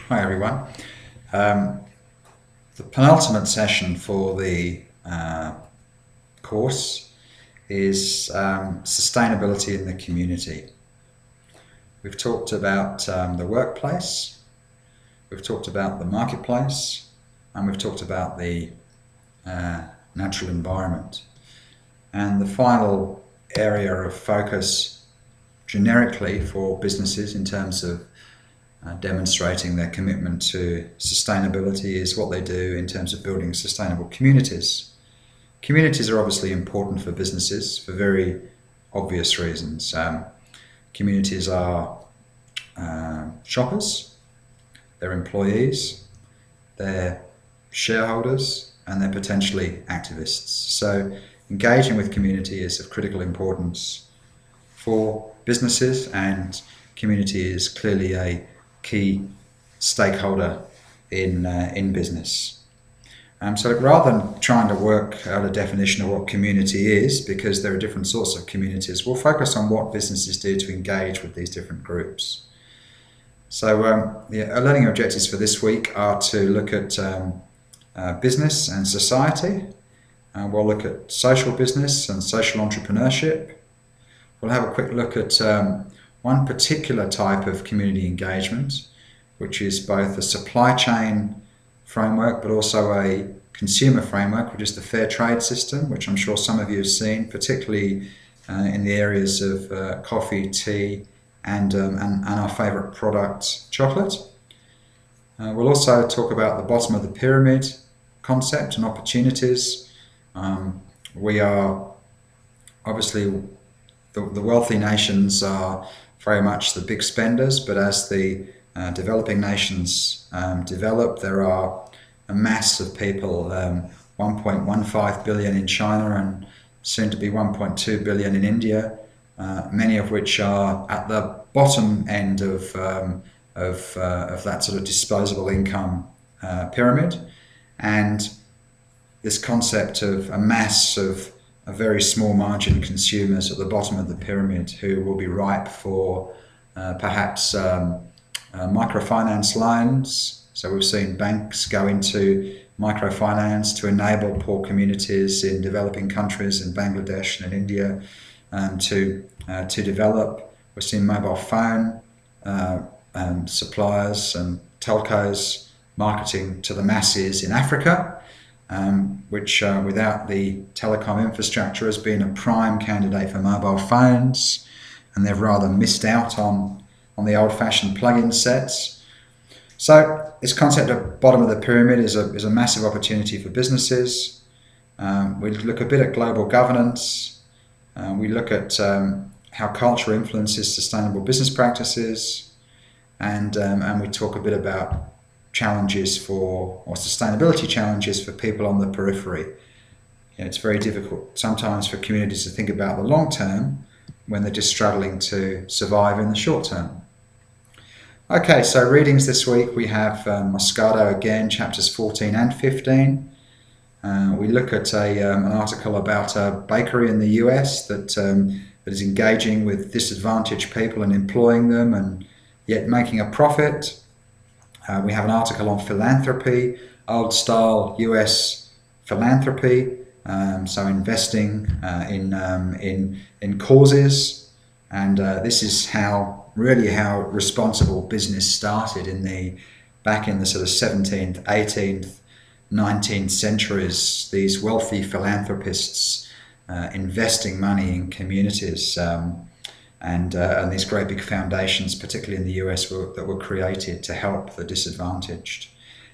Hi everyone. Um, the penultimate session for the course is sustainability in the community. We've talked about the workplace, we've talked about the marketplace, and we've talked about the natural environment. And the final area of focus generically for businesses in terms of demonstrating their commitment to sustainability is what they do in terms of building sustainable communities. Communities are obviously important for businesses for very obvious reasons. Communities are shoppers, they're employees, they're shareholders, and they're potentially activists. So engaging with community is of critical importance for businesses, and community is clearly a key stakeholder in business. So rather than trying to work out a definition of what community is, because there are different sorts of communities, we'll focus on what businesses do to engage with these different groups. So our learning objectives for this week are to look at business and society. We'll look at social business and social entrepreneurship. We'll have a quick look at one particular type of community engagement, which is both a supply chain framework but also a consumer framework, which is the fair trade system, which I'm sure some of you have seen, particularly in the areas of coffee, tea, and our favourite product, chocolate. We'll also talk about the bottom of the pyramid concept and opportunities. We are obviously the wealthy nations are very much the big spenders, but as the developing nations develop, there are a mass of people, 1.15 billion in China and soon to be 1.2 billion in India, many of which are at the bottom end of that sort of disposable income pyramid. And this concept of a mass of a very small margin consumers at the bottom of the pyramid who will be ripe for perhaps microfinance loans. So we've seen banks go into microfinance to enable poor communities in developing countries in Bangladesh and in India to develop. We've seen mobile phone suppliers and telcos marketing to the masses in Africa, which without the telecom infrastructure has been a prime candidate for mobile phones, and they've rather missed out on the old-fashioned plug-in sets. So this concept of bottom of the pyramid is a massive opportunity for businesses. We look a bit at global governance. We look at how culture influences sustainable business practices, and we talk a bit about sustainability challenges for people on the periphery. It's very difficult sometimes for communities to think about the long term when they're just struggling to survive in the short term. Okay, so readings this week we have Moscato again, chapters 14 and 15. We look at an article about a bakery in the US that is engaging with disadvantaged people and employing them and yet making a profit. We have an article on philanthropy, old-style US philanthropy, so investing in causes, and this is how responsible business started back in the sort of 17th, 18th, 19th centuries. These wealthy philanthropists investing money in communities. And these great big foundations, particularly in the US, that were created to help the disadvantaged.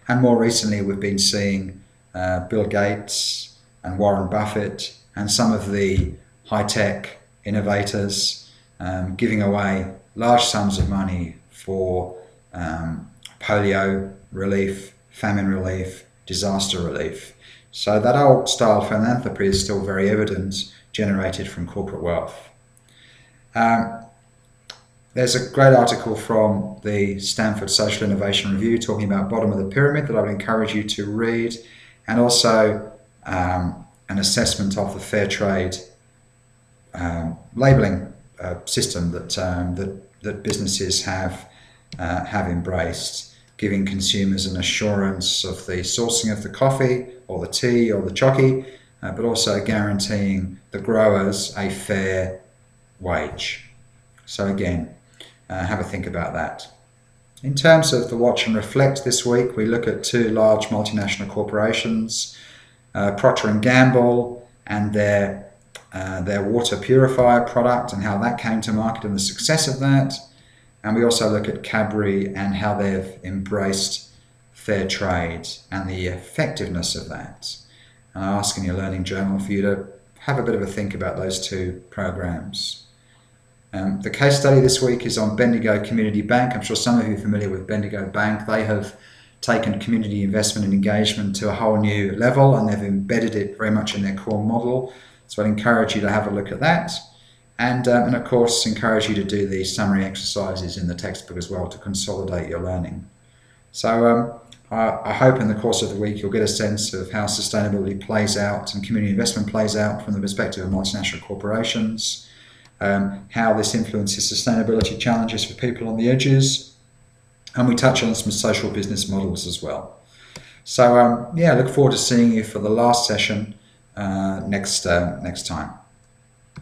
And more recently, we've been seeing Bill Gates and Warren Buffett and some of the high-tech innovators giving away large sums of money for polio relief, famine relief, disaster relief. So that old-style philanthropy is still very evident, generated from corporate wealth. There's a great article from the Stanford Social Innovation Review talking about bottom of the pyramid that I would encourage you to read, and also an assessment of the fair trade labelling system that businesses have embraced. giving consumers an assurance of the sourcing of the coffee or the tea or the chocky, but also guaranteeing the growers a fair wage. So again, have a think about that. In terms of the watch and reflect this week, we look at two large multinational corporations, Procter & Gamble and their water purifier product and how that came to market and the success of that. And we also look at Cadbury and how they've embraced fair trade and the effectiveness of that. And I ask in your learning journal for you to have a bit of a think about those two programs. The case study this week is on Bendigo Community Bank. I'm sure some of you are familiar with Bendigo Bank. They have taken community investment and engagement to a whole new level, and they've embedded it very much in their core model. So I'd encourage you to have a look at that. And of course, encourage you to do the summary exercises in the textbook as well to consolidate your learning. So I hope in the course of the week you'll get a sense of how sustainability plays out and community investment plays out from the perspective of multinational corporations, how this influences sustainability challenges for people on the edges, and we touch on some social business models as well. So yeah, I look forward to seeing you for the last session next time.